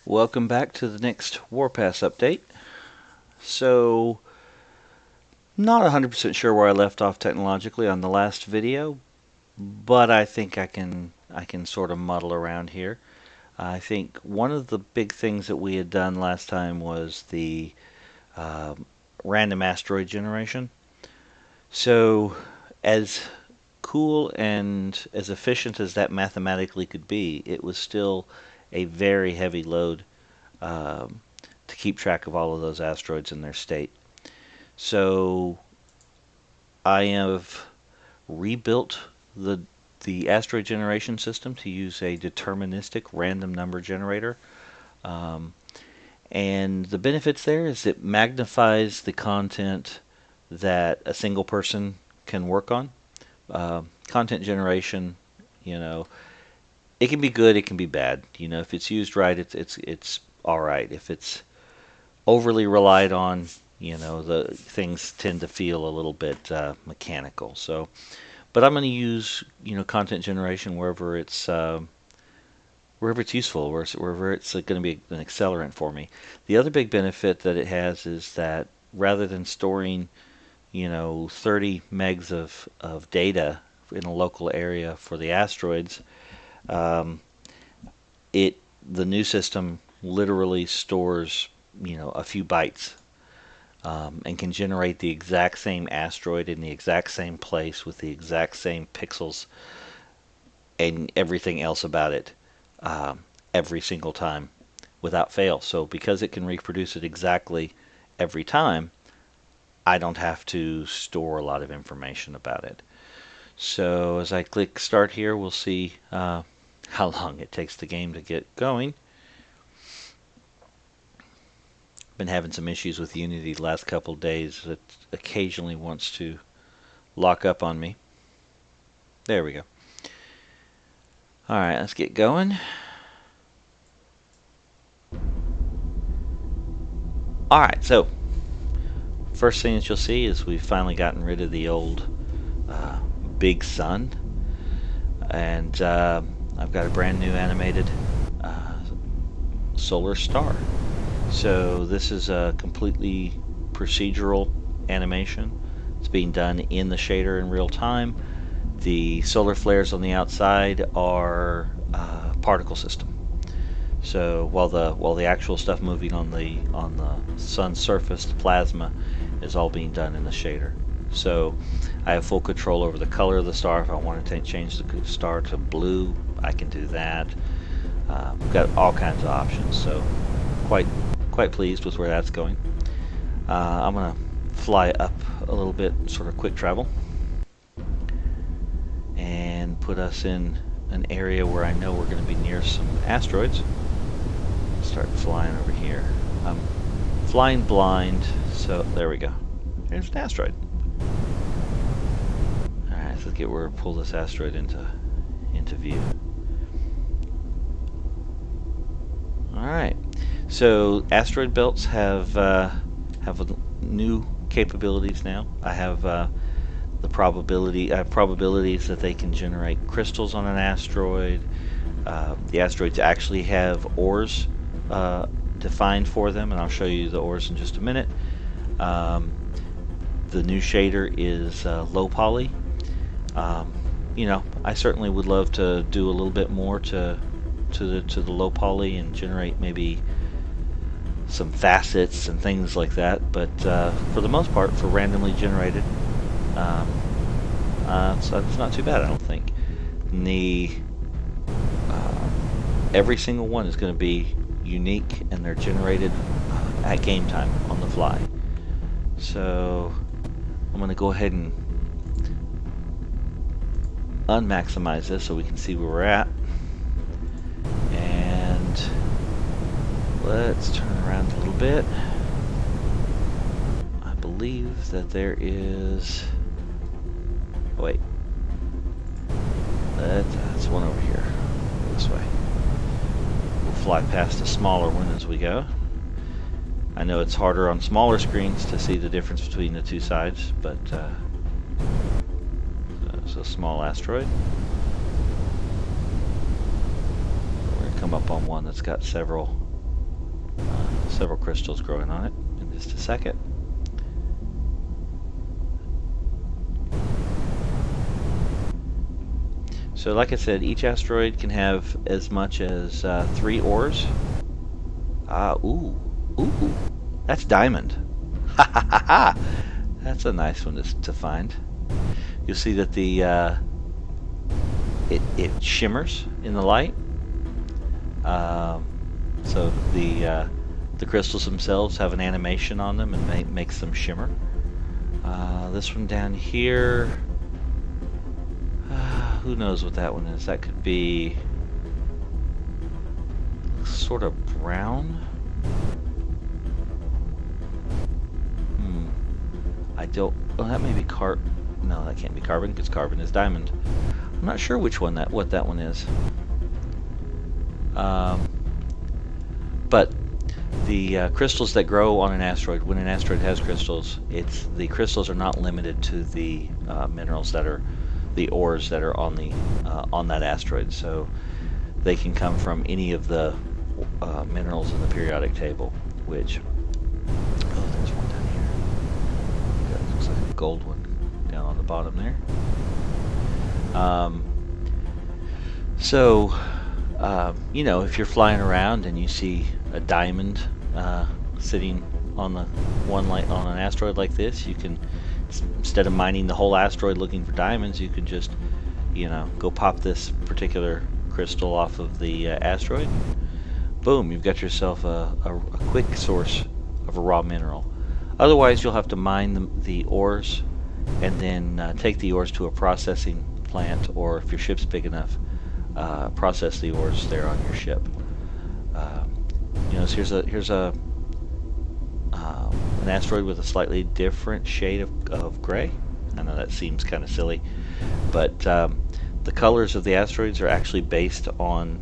Welcome back to the next Warpass update. So, not 100% sure where I left off technologically on the last video, but I think I can sort of muddle around here. I think one of the big things that we had done last time was the uh, random asteroid generation. So, as cool and as efficient as that mathematically could be, it was still a very heavy load um, to keep track of all of those asteroids in their state. So I have rebuilt the asteroid generation system to use a deterministic random number generator. Um, and the benefits there is it magnifies the content that a single person can work on. Content generation, you know, it can be good, it can be bad. If it's used right, it's all right. If it's overly relied on, the things tend to feel a little bit mechanical. So, but I'm going to use, content generation wherever it's useful, wherever it's going to be an accelerant for me. The other big benefit that it has is that rather than storing, 30 megs of data in a local area for the asteroids, um, it the new system literally stores, a few bytes, and can generate the exact same asteroid in the exact same place with the exact same pixels and everything else about it, every single time without fail. So because it can reproduce it exactly every time, I don't have to store a lot of information about it. So as I click start here, we'll see how long it takes the game to get going. Been having some issues with Unity the last couple days. It occasionally wants to lock up on me. There we go. Alright, let's get going. Alright, so first thing that you'll see is we've finally gotten rid of the old big sun, and I've got a brand new animated solar star. So this is a completely procedural animation. It's being done in the shader in real time. The solar flares on the outside are particle system. So while the actual stuff moving on the sun's surface, the plasma, is all being done in the shader. So I have full control over the color of the star. If I want to change the star to blue, I can do that. We've got all kinds of options. So quite pleased with where that's going. I'm gonna fly up a little bit, sort of quick travel, and put us in an area where I know we're going to be near some asteroids. Start flying over here. I'm flying blind, so there we go. There's an asteroid. Alright, so let's get where pull this asteroid into view. Alright, so asteroid belts have new capabilities now. I have probabilities that they can generate crystals on an asteroid. The asteroids actually have ores defined for them, and I'll show you the ores in just a minute. The new shader is low poly. I certainly would love to do a little bit more to the low poly and generate maybe some facets and things like that, but for the most part, for randomly generated, so it's not too bad, I don't think. Every single one is going to be unique, and they're generated at game time on the fly. So I'm going to go ahead and unmaximize this so we can see where we're at. And let's turn around a little bit. I believe that there is... wait. That's one over here. This way. We'll fly past the smaller one as we go. I know it's harder on smaller screens to see the difference between the two sides, but it's a small asteroid. We're going to come up on one that's got several several crystals growing on it in just a second. So like I said, each asteroid can have as much as 3 ores. Ooh, that's diamond. Ha ha ha ha! That's a nice one to find. You'll see that the it shimmers in the light. So the crystals themselves have an animation on them and makes them shimmer. This one down here, who knows what that one is? That could be sort of brown. I don't. Oh, that may be No, that can't be carbon because carbon is diamond. I'm not sure which one what that one is. But the crystals that grow on an asteroid, when an asteroid has crystals, the crystals are not limited to the minerals that are the ores that are on the on that asteroid. So they can come from any of the minerals in the periodic table. Which there's one down here. That looks like a gold one down on the bottom there. You know, if you're flying around and you see a diamond sitting on on an asteroid like this, you can, instead of mining the whole asteroid looking for diamonds, you can just, you know, go pop this particular crystal off of the asteroid. Boom, you've got yourself a quick source of a raw mineral. Otherwise, you'll have to mine the ores and then take the ores to a processing plant, or if your ship's big enough, process the ores there on your ship. You know, so here's an asteroid with a slightly different shade of gray. I know that seems kind of silly, but the colors of the asteroids are actually based on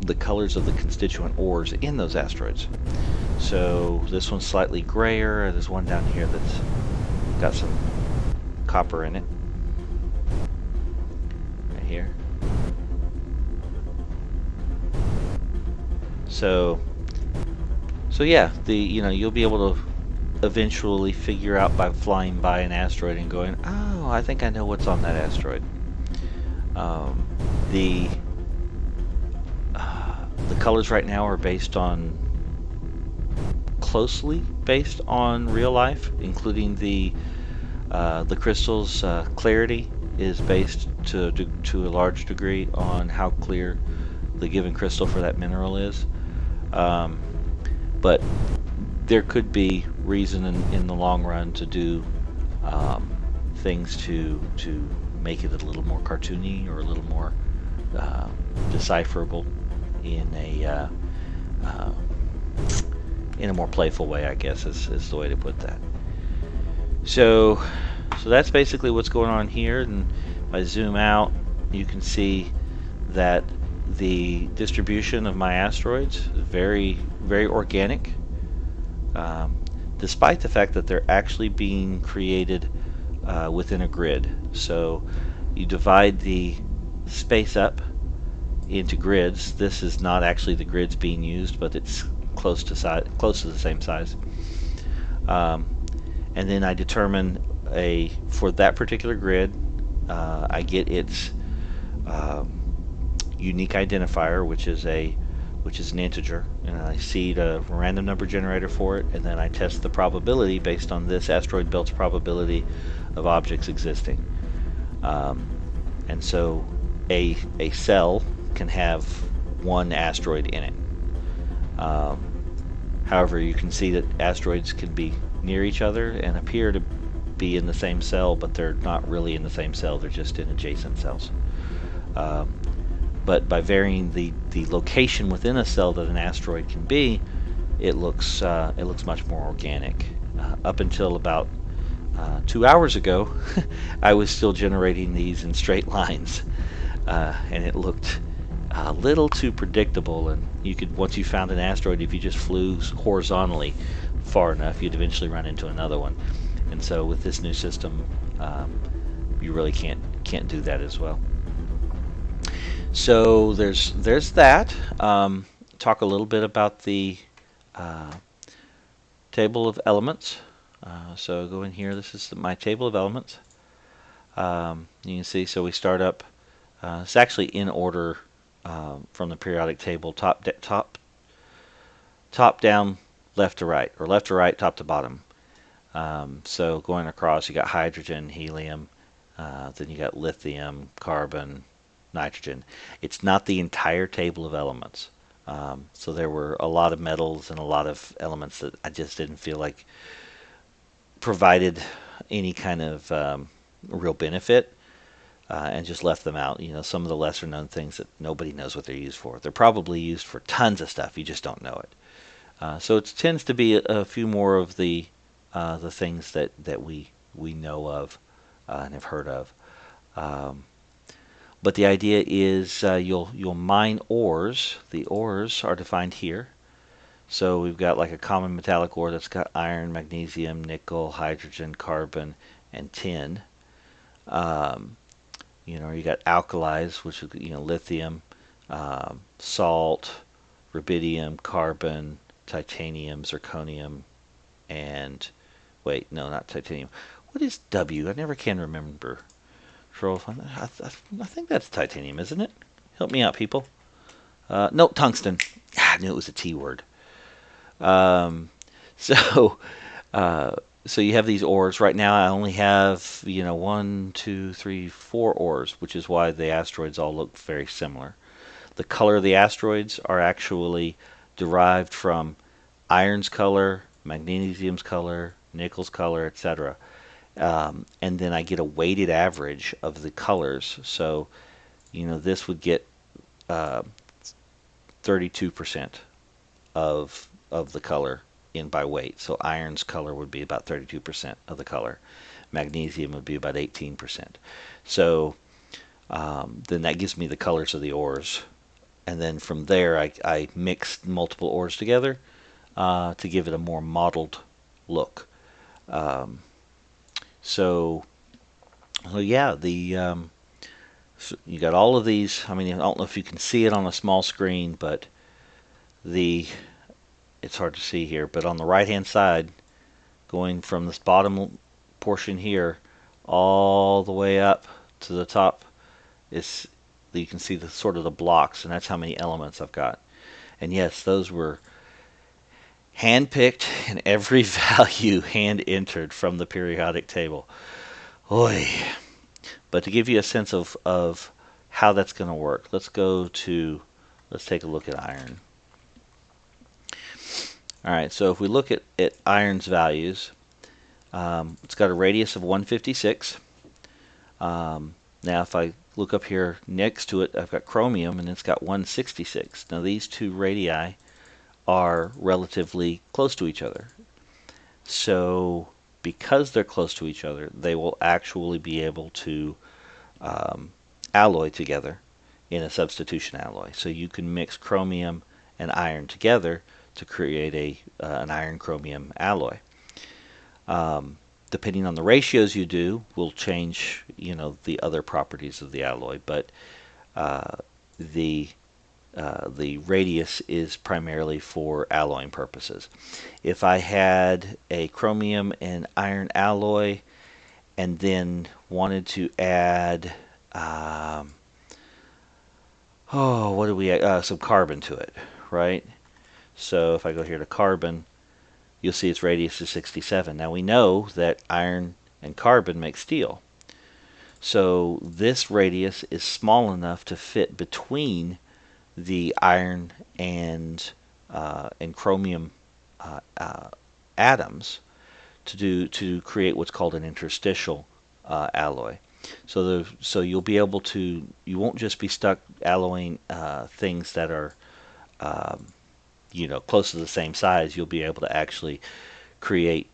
the colors of the constituent ores in those asteroids. So this one's slightly grayer. There's one down here that's got some copper in it. Right here. So yeah, you'll be able to eventually figure out by flying by an asteroid and going, oh, I think I know what's on that asteroid. The colors right now are closely based on real life, including the crystal's clarity is based to a large degree on how clear the given crystal for that mineral is. But there could be reason in the long run to do things to make it a little more cartoony or a little more decipherable in a more playful way, I guess is the way to put that. So that's basically what's going on here. And if I zoom out, you can see that the distribution of my asteroids is very, very organic, despite the fact that they're actually being created within a grid. So you divide the space up into grids. This is not actually the grids being used, but it's close to the same size. And then I determine for that particular grid, I get its unique identifier, which is an integer, and I seed a random number generator for it, and then I test the probability based on this asteroid belt's probability of objects existing. And so a cell can have one asteroid in it. However, you can see that asteroids can be near each other and appear to be in the same cell, but they're not really in the same cell, they're just in adjacent cells. But by varying the location within a cell that an asteroid can be, it looks much more organic. Up until about 2 hours ago, I was still generating these in straight lines, and it looked a little too predictable. And once you found an asteroid, if you just flew horizontally far enough, you'd eventually run into another one. And so with this new system, you really can't do that as well. So there's that. Talk a little bit about the table of elements. So go in here. This is my table of elements. You can see, so we start up. It's actually in order from the periodic table, top down, left to right, or left to right, top to bottom. So going across, you got hydrogen, helium, then you got lithium, carbon, nitrogen. It's not the entire table of elements. So there were a lot of metals and a lot of elements that I just didn't feel like provided any kind of real benefit, and just left them out. You know, some of the lesser known things that nobody knows what they're used for. They're probably used for tons of stuff. You just don't know it. So it tends to be a few more of the things that we know of and have heard of. But the idea is you'll mine ores. The ores are defined here. So we've got like a common metallic ore that's got iron, magnesium, nickel, hydrogen, carbon, and tin. You got alkalis, which is lithium, salt, rubidium, carbon, titanium, zirconium, and wait, no, not titanium. What is W? I never can remember. I think that's titanium, isn't it? Help me out, people. No, tungsten. I knew it was a T word. Um, so, so you have these ores. Right now, I only have 1, 2, 3, 4 ores, which is why the asteroids all look very similar. The color of the asteroids are actually derived from iron's color, magnesium's color, nickel's color, etc. And then I get a weighted average of the colors. So, this would get 32% of the color in by weight. So iron's color would be about 32% of the color. Magnesium would be about 18%. So then that gives me the colors of the ores. And then from there, I mixed multiple ores together to give it a more mottled look. So yeah, so you got all of these. I mean, I don't know if you can see it on a small screen, but it's hard to see here. But on the right-hand side, going from this bottom portion here all the way up to the top, you can see the sort of the blocks, and that's how many elements I've got. And yes, those were hand-picked and every value hand-entered from the periodic table. Oy. But to give you a sense of how that's going to work, let's take a look at iron. Alright, so if we look at iron's values, it's got a radius of 156. Now if I look up here next to it, I've got chromium, and it's got 166. Now these two radii are relatively close to each other. So because they're close to each other, they will actually be able to alloy together in a substitution alloy. So you can mix chromium and iron together to create an iron-chromium alloy. Depending on the ratios you do, will change the other properties of the alloy, but the radius is primarily for alloying purposes. If I had a chromium and iron alloy and then wanted to add some carbon to it, right? So if I go here to carbon, you'll see its radius is 67. Now we know that iron and carbon make steel. So this radius is small enough to fit between the iron and chromium atoms to create what's called an interstitial alloy. So you'll be able to, you won't just be stuck alloying things that are close to the same size. You'll be able to actually create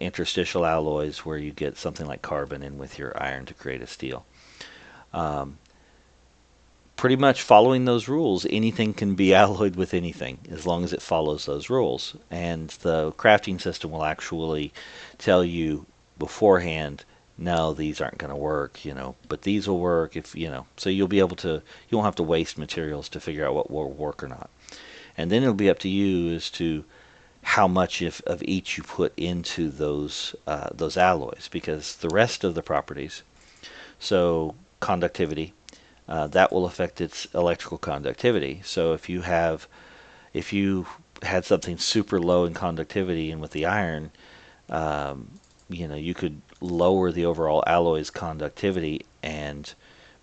interstitial alloys where you get something like carbon in with your iron to create a steel. Pretty much following those rules, anything can be alloyed with anything as long as it follows those rules. And the crafting system will actually tell you beforehand, no, these aren't going to work, but these will work if, so you'll be able to, you won't have to waste materials to figure out what will work or not. And then it'll be up to you as to how much of each you put into those alloys, because the rest of the properties, so conductivity, that will affect its electrical conductivity. So if you had something super low in conductivity, and with the iron, um, you could lower the overall alloy's conductivity and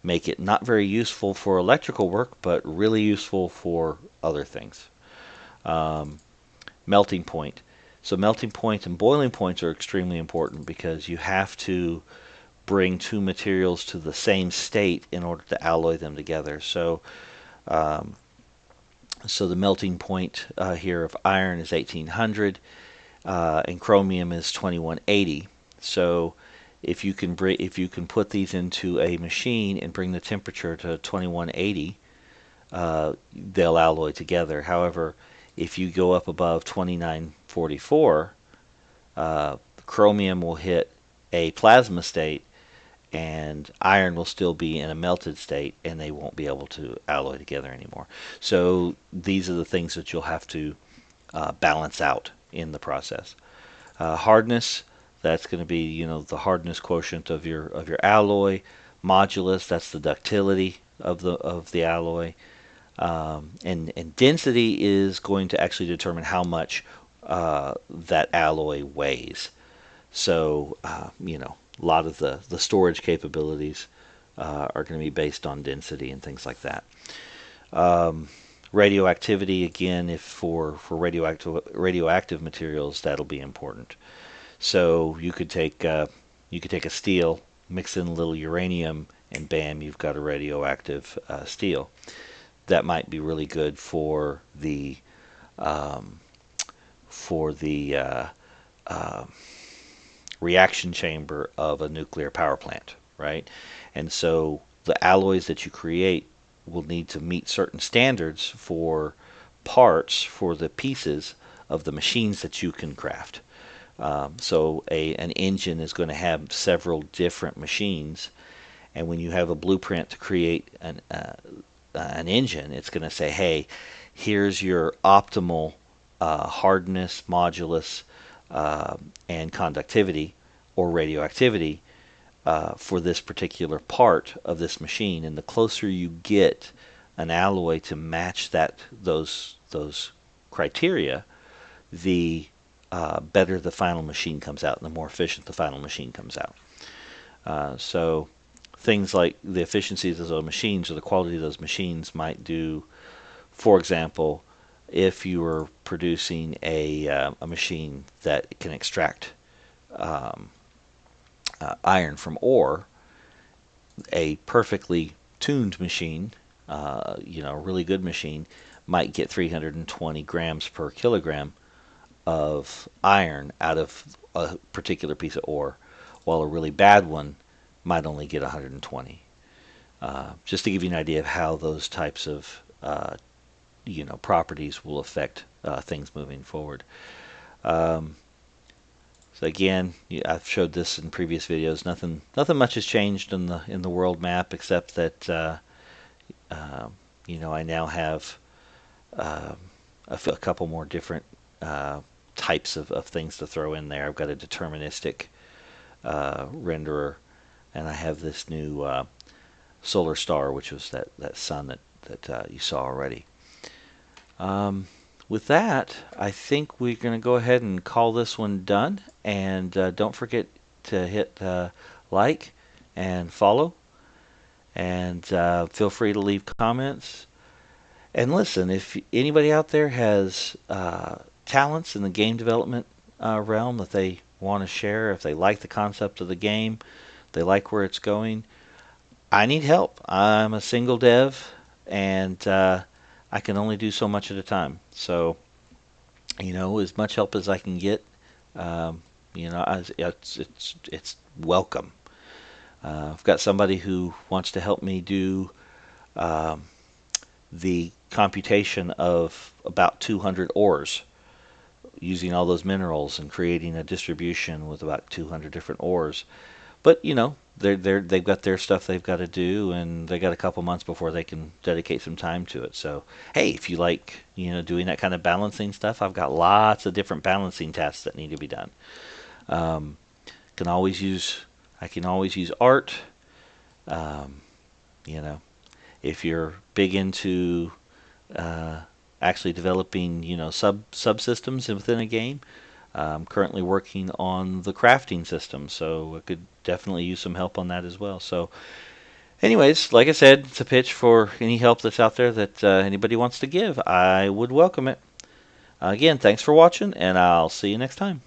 make it not very useful for electrical work, but really useful for other things. Um, Melting point. So melting point and boiling points are extremely important, because you have to bring two materials to the same state in order to alloy them together. Um, so the melting point here of iron is 1800, and chromium is 2180. So if you can put these into a machine and bring the temperature to 2180, they'll alloy together. However, if you go up above 2944, chromium will hit a plasma state, and iron will still be in a melted state, and they won't be able to alloy together anymore. So these are the things that you'll have to balance out in the process. Hardness, that's going to be the hardness quotient of your alloy. Modulus, that's the ductility of the alloy. And density is going to actually determine how much that alloy weighs. So a lot of the storage capabilities are going to be based on density and things like that. Radioactivity, again, if for radioactive materials, that'll be important. So you could take a steel, mix in a little uranium, and bam, you've got a radioactive steel. That might be really good for the um, uh, reaction chamber of a nuclear power plant, right? And so the alloys that you create will need to meet certain standards for parts, for the pieces of the machines that you can craft. So an engine is going to have several different machines, and when you have a blueprint to create an engine, it's going to say, hey, here's your optimal hardness, modulus, and conductivity or radioactivity for this particular part of this machine. And the closer you get an alloy to match those criteria, the better the final machine comes out, and the more efficient the final machine comes out. So things like the efficiencies of those machines or the quality of those machines might do, for example, if you were producing a machine that can extract um, iron from ore, a perfectly tuned machine, a really good machine, might get 320 grams per kilogram of iron out of a particular piece of ore, while a really bad one might only get 120. Just to give you an idea of how those types of properties will affect things moving forward. So again, I've showed this in previous videos. Nothing much has changed in the world map, except that I now have a couple more different types of things to throw in there. I've got a deterministic renderer, and I have this new solar star, which was that sun that you saw already. With that, I think we're going to go ahead and call this one done. And don't forget to hit like and follow. And feel free to leave comments. And listen, if anybody out there has talents in the game development realm that they want to share, if they like the concept of the game, they like where it's going, I need help. I'm a single dev, and I can only do so much at a time. So, as much help as I can get, it's welcome. I've got somebody who wants to help me do the computation of about 200 ores, using all those minerals and creating a distribution with about 200 different ores. But they've got their stuff they've got to do, and they got a couple months before they can dedicate some time to it. So hey, if you like doing that kind of balancing stuff, I've got lots of different balancing tasks that need to be done. Um, can always use I can always use art. Um, you know, if you're big into uh, actually developing subsystems within a game. I'm currently working on the crafting system, so I could definitely use some help on that as well. So, anyways, like I said, it's a pitch for any help that's out there that anybody wants to give. I would welcome it. Again, thanks for watching, and I'll see you next time.